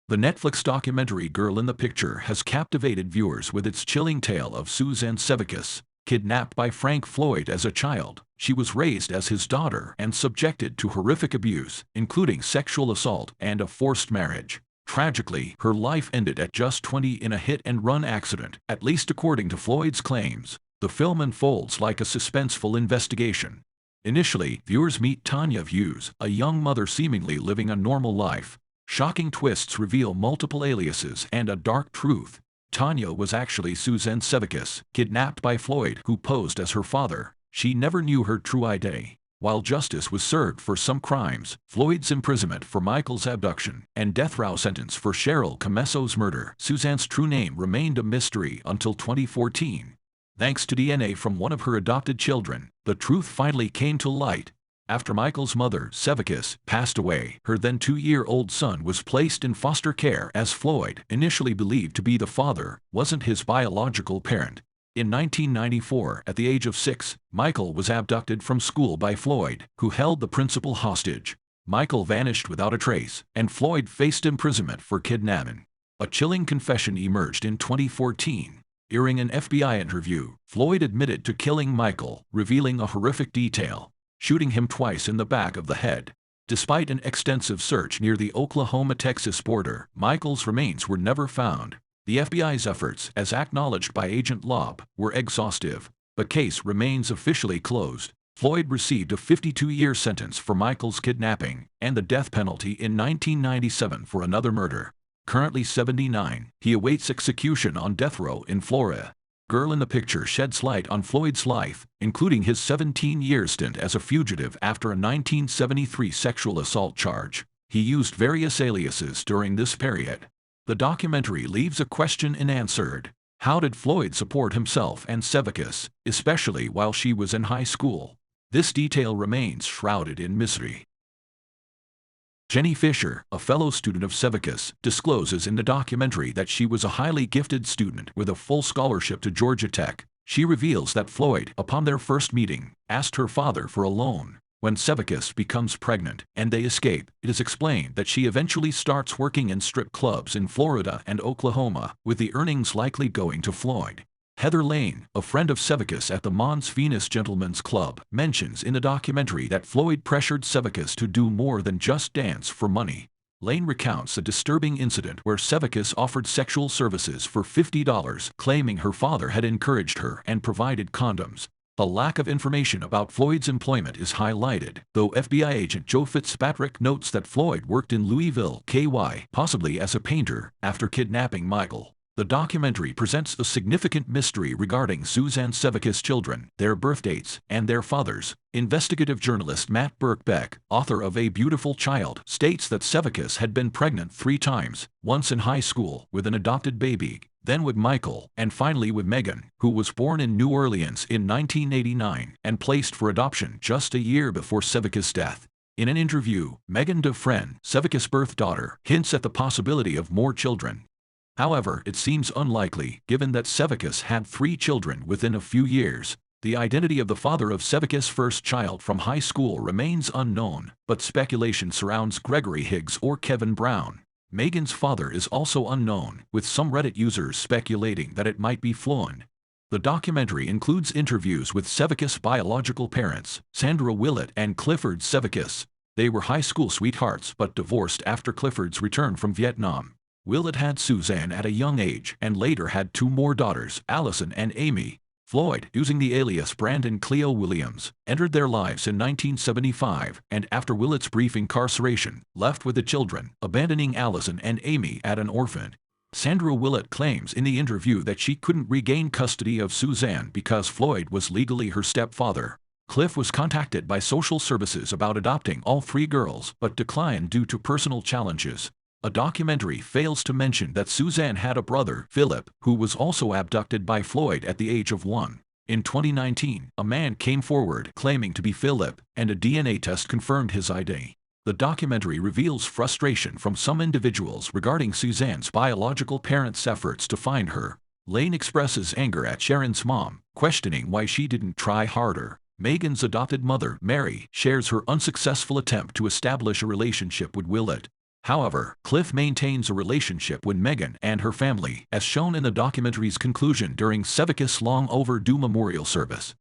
The Netflix documentary Girl in the Picture has captivated viewers with its chilling tale of Suzanne Sevickas. Kidnapped by Frank Floyd as a child, she was raised as his daughter and subjected to horrific abuse, including sexual assault and a forced marriage. Tragically, her life ended at just 20 in a hit-and-run accident, at least according to Floyd's claims. The film unfolds like a suspenseful investigation. Initially, viewers meet Tanya Hughes, a young mother seemingly living a normal life. Shocking twists reveal multiple aliases and a dark truth. Tanya was actually Suzanne Sevickas, kidnapped by Floyd, who posed as her father. She never knew her true identity. While justice was served for some crimes, Floyd's imprisonment for Michael's abduction and death row sentence for Cheryl Camesso's murder, Suzanne's true name remained a mystery until 2014. Thanks to DNA from one of her adopted children, the truth finally came to light. After Michael's mother, Sevickas, passed away, her then 2-year-old son was placed in foster care as Floyd, initially believed to be the father, wasn't his biological parent. In 1994, at the age of 6, Michael was abducted from school by Floyd, who held the principal hostage. Michael vanished without a trace, and Floyd faced imprisonment for kidnapping. A chilling confession emerged in 2014. During an FBI interview, Floyd admitted to killing Michael, revealing a horrific detail: shooting him twice in the back of the head. Despite an extensive search near the Oklahoma-Texas border, Michael's remains were never found. The FBI's efforts, as acknowledged by Agent Lobb, were exhaustive. The case remains officially closed. Floyd received a 52-year sentence for Michael's kidnapping and the death penalty in 1997 for another murder. Currently 79, he awaits execution on death row in Florida. Girl in the Picture sheds light on Floyd's life, including his 17-year stint as a fugitive after a 1973 sexual assault charge. He used various aliases during this period. The documentary leaves a question unanswered. How did Floyd support himself and Sevickas, especially while she was in high school? This detail remains shrouded in mystery. Jenny Fisher, a fellow student of Sevickas, discloses in the documentary that she was a highly gifted student with a full scholarship to Georgia Tech. She reveals that Floyd, upon their first meeting, asked her father for a loan. When Sevickas becomes pregnant and they escape, it is explained that she eventually starts working in strip clubs in Florida and Oklahoma, with the earnings likely going to Floyd. Heather Lane, a friend of Sevickas at the Mons Venus Gentlemen's Club, mentions in the documentary that Floyd pressured Sevickas to do more than just dance for money. Lane recounts a disturbing incident where Sevickas offered sexual services for $50, claiming her father had encouraged her and provided condoms. The lack of information about Floyd's employment is highlighted, though FBI agent Joe Fitzpatrick notes that Floyd worked in Louisville, KY, possibly as a painter, after kidnapping Michael. The documentary presents a significant mystery regarding Suzanne Sevickas' children, their birth dates, and their fathers. Investigative journalist Matt Birkbeck, author of A Beautiful Child, states that Sevickas had been pregnant 3 times, once in high school with an adopted baby, then with Michael, and finally with Megan, who was born in New Orleans in 1989 and placed for adoption just a year before Sevickas' death. In an interview, Megan Dufresne, Sevickas' birth daughter, hints at the possibility of more children. However, it seems unlikely, given that Sevickas had 3 children within a few years. The identity of the father of Sevickas' first child from high school remains unknown, but speculation surrounds Gregory Higgs or Kevin Brown. Megan's father is also unknown, with some Reddit users speculating that it might be Floyd. The documentary includes interviews with Sevickas' biological parents, Sandra Willett and Clifford Sevickas. They were high school sweethearts but divorced after Clifford's return from Vietnam. Willett had Suzanne at a young age and later had 2 more daughters, Allison and Amy. Floyd, using the alias Brandon Cleo Williams, entered their lives in 1975 and after Willett's brief incarceration, left with the children, abandoning Allison and Amy at an orphan. Sandra Willett claims in the interview that she couldn't regain custody of Suzanne because Floyd was legally her stepfather. Cliff was contacted by social services about adopting all 3 girls but declined due to personal challenges. A documentary fails to mention that Suzanne had a brother, Philip, who was also abducted by Floyd at the age of 1. In 2019, a man came forward claiming to be Philip, and a DNA test confirmed his identity. The documentary reveals frustration from some individuals regarding Suzanne's biological parents' efforts to find her. Lane expresses anger at Sharon's mom, questioning why she didn't try harder. Megan's adopted mother, Mary, shares her unsuccessful attempt to establish a relationship with Willett. However, Cliff maintains a relationship with Megan and her family, as shown in the documentary's conclusion during Sevicus' long overdue memorial service.